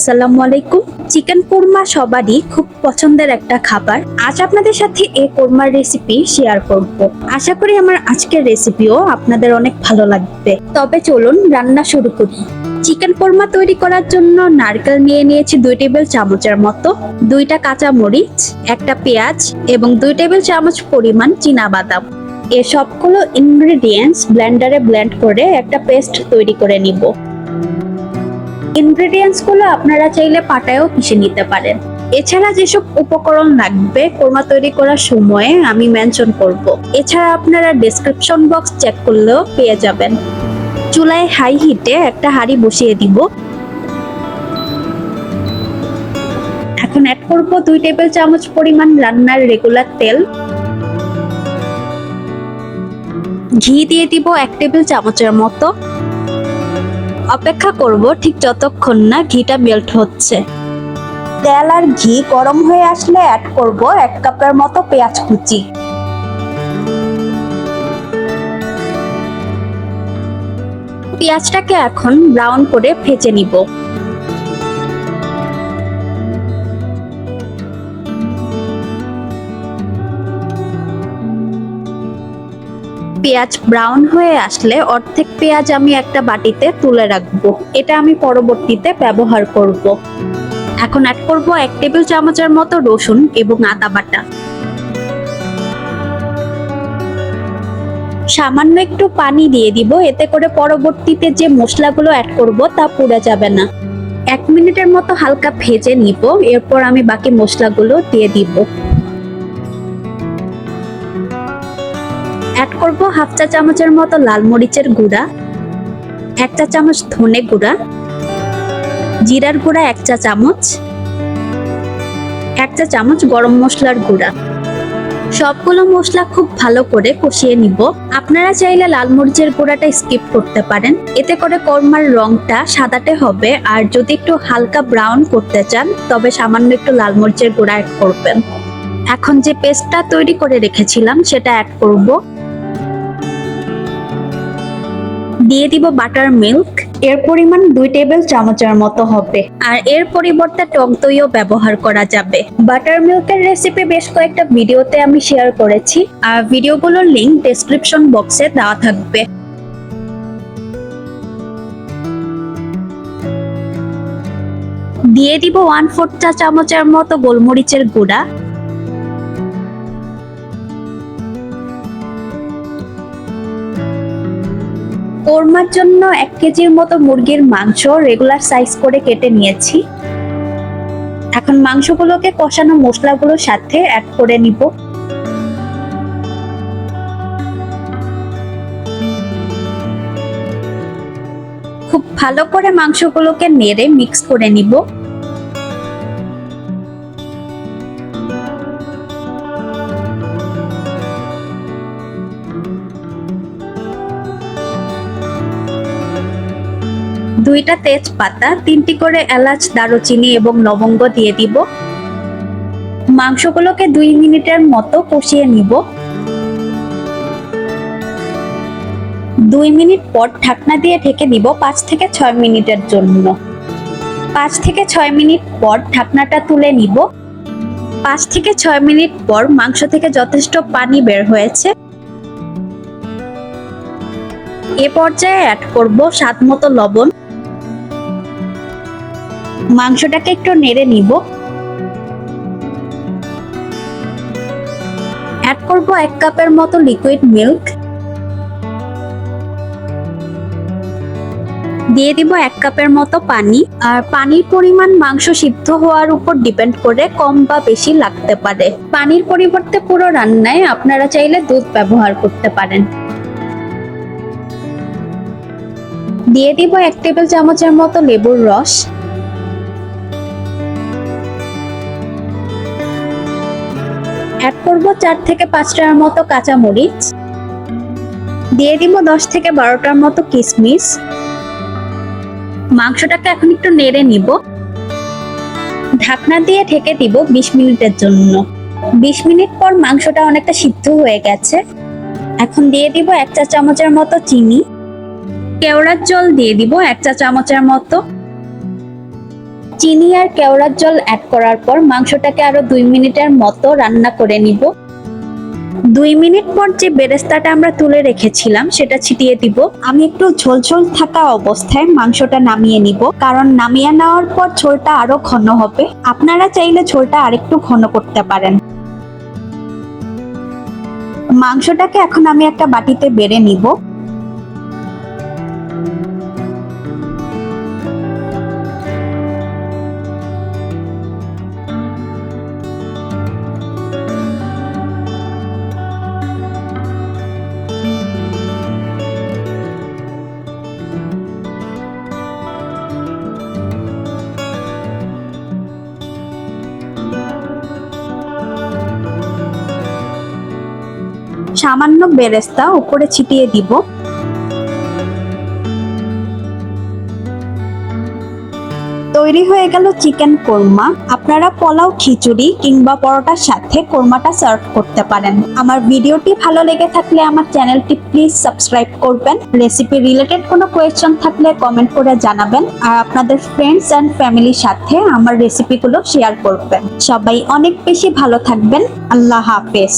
আসসালামু আলাইকুম। চিকেন কোরমা সবারই খুব পছন্দের একটা খাবার। আজ আপনাদের সাথে এই কোরমার রেসিপি শেয়ার করব। আশা করি আমার আজকের রেসিপিও আপনাদের অনেক ভালো লাগবে। তবে চলুন রান্না শুরু করি। চিকেন কোরমা তৈরি করার জন্য নারকেল নিয়ে নিয়েছি 2 টেবিল চামচের মতো, 2টা কাঁচা মরিচ, একটা পেঁয়াজ এবং 2 টেবিল চামচ পরিমাণ চীনাবাদাম। এই সবগুলো ইনগ্রেডিয়েন্টস ব্লেন্ডারে ব্লেন্ড করে একটা পেস্ট তৈরি করে নিব। ইনগ্রেডিয়েন্টস গুলো আপনারা চাইলে পাটায়ও পিষে নিতে পারেন। এছাড়া যেসব উপকরণ লাগবে কোরমা তৈরি করার সময়ে আমি মেনশন করব। এছাড়া আপনারা ডেসক্রিপশন বক্স চেক করলেও পেয়ে যাবেন। চুলায় হাই হিটে একটা হাঁড়ি বসিয়ে দিব। এখন অ্যাড করব 2 টেবিল চামচ পরিমাণ রান্নার রেগুলার তেল। ঘি দিয়ে দিব 1 টেবিল চামচের মতো। অপেক্ষা করব ঠিক যতক্ষণ না ঘিটা মেল্ট হচ্ছে। তেল আর ঘি গরম হয়ে আসলে অ্যাড করব 1 কাপের মতো পেঁয়াজ কুচি। পেঁয়াজটাকে এখন ব্রাউন করে ভেজে নিব। পেঁয়াজ ব্রাউন হয়ে আসলে অর্ধেক পেঁয়াজ আমি একটা বাটিতে তুলে রাখবো। এটা আমি পরবর্তীতে ব্যবহার করব। এখন অ্যাড করব 1 টেবিল চামচের মতো রসুন এবং আদা বাটা। সামান্য একটু পানি দিয়ে দিব, এতে করে পরবর্তীতে যে মশলাগুলো অ্যাড করব তা পুড়ে যাবে না। 1 মিনিটের মতো হালকা ভেজে নিব, এরপর আমি বাকি মশলাগুলো দিয়ে দিব। অ্যাড করব হাফ চা চামচের মতো লাল মরিচের গুঁড়া, 1 চা চামচ ধনে গুঁড়া, জিরার গুঁড়া 1 চা চামচ, 1 চা চামচ গরম মশলার গুঁড়া। সবগুলো মশলা খুব ভালো করে কষিয়ে নিব। আপনারা চাইলে লাল মরিচের গুঁড়াটা স্কিপ করতে পারেন, এতে করে কোরমার রংটা সাদাটে হবে। আর যদি একটু হালকা ব্রাউন করতে চান তবে সামান্য একটু লাল মরিচের গুঁড়া অ্যাড করবেন। এখন যে পেস্টটা তৈরি করে রেখেছিলাম সেটা অ্যাড করব। দিয়ে দিব বাটার মিল্ক। এর পরিমাণ 2 টেবিল চামচের মতো হবে। আর এর পরিবর্তে টক দইও ব্যবহার করা যাবে। বাটার মিল্কের রেসিপি বেশ কয়েকটা ভিডিওতে আমি শেয়ার করেছি, আর ভিডিওগুলোর লিংক ডেসক্রিপশন বক্সে দেওয়া থাকবে। দিয়ে দিব 1/4 চা চামচের মতো গোলমরিচের গুঁড়া। কোরমার জন্য 1 কেজির মতো মুরগির মাংস রেগুলার সাইজ করে কেটে নিয়েছি। এখন মাংসগুলোকে কষানো মশলাগুলোর সাথে অ্যাড করে নিব। খুব ভালো করে মাংসগুলোকে নেড়ে মিক্স করে নিব। দুইটা তেজপাতা, 3টি করে এলাচ, দারুচিনি এবং লবঙ্গ দিয়ে দিব। মাংসগুলোকে 2 মিনিটের মতো কষিয়ে নিব। 2 মিনিট পর ঢাকনা দিয়ে ঢেকে দিব 5 থেকে 6 মিনিটের জন্য। 5 থেকে 6 মিনিট পর ঢাকনাটা তুলে নিব। 5 থেকে 6 মিনিট পর মাংস থেকে যথেষ্ট পানি বের হয়েছে। এ পর্যায়ে অ্যাড করব স্বাদ মতো লবণ। মাংসটাকে একটু নেড়ে নিব। অ্যাড করব 1 কাপের মতো লিকুইড মিল্ক। দিয়ে দিব 1 কাপের মতো পানি। আর পানির পরিমাণ মাংস সিদ্ধ হওয়ার উপর ডিপেন্ড করে কম বা বেশি লাগতে পারে। পানির পরিবর্তে পুরো রান্নায় আপনারা চাইলে দুধ ব্যবহার করতে পারেন। দিয়ে দিব 1 টেবিল চামচের মতো লেবুর রস। অ্যাড করব 4 থেকে 5টার মতো কাঁচা মরিচ। দিয়ে দিব 10 থেকে 12টার মতো কিশমিশ। মাংসটাকে এখন একটু নেড়ে নিব। ঢাকনা দিয়ে ঢেকে দিব 20 মিনিটের জন্য। 20 মিনিট পর মাংসটা অনেকটা সিদ্ধ হয়ে গেছে। এখন দিয়ে দিব 1 চা চামচের মতো চিনি। কেওড়ার জল দিয়ে দিব 1 চা চামচের মতো। চিনি আর কেওড়ার জল অ্যাড করার পর মাংসটাকে আরো 2 মিনিটের মতো রান্না করে নিব। 2 মিনিট পর যে বেরেস্তাটা আমরা তুলে রেখেছিলাম সেটা ছিটিয়ে দিব। আমি একটু ঝোলঝোল থাকা অবস্থায় মাংসটা নামিয়ে নিব, কারণ নামিয়ে নেওয়ার পর ঝোলটা আরো ঘন হবে। আপনারা চাইলে ঝোলটা আরেকটু ঘন করতে পারেন। মাংসটাকে এখন আমি একটা বাটিতে বেড়ে নিব। সামান্য বেরেস্তা উপরে ছিটিয়ে দিব। তৈরি হয়ে গেল চিকেন কোরমা। আপনারা পোলাও, খিচুড়ি কিংবা পরোটার সাথে কোরমাটা সার্ভ করতে পারেন। আমার ভিডিওটি ভালো লেগে থাকলে আমার চ্যানেলটি প্লিজ সাবস্ক্রাইব করবেন। রেসিপি রিলেটেড কোনো কোয়েশ্চন থাকলে কমেন্ট করে জানাবেন, আর আপনাদের ফ্রেন্ডস এন্ড ফ্যামিলির সাথে আমার রেসিপিগুলো শেয়ার করবেন। সবাই অনেক বেশি ভালো থাকবেন। আল্লাহ হাফেজ।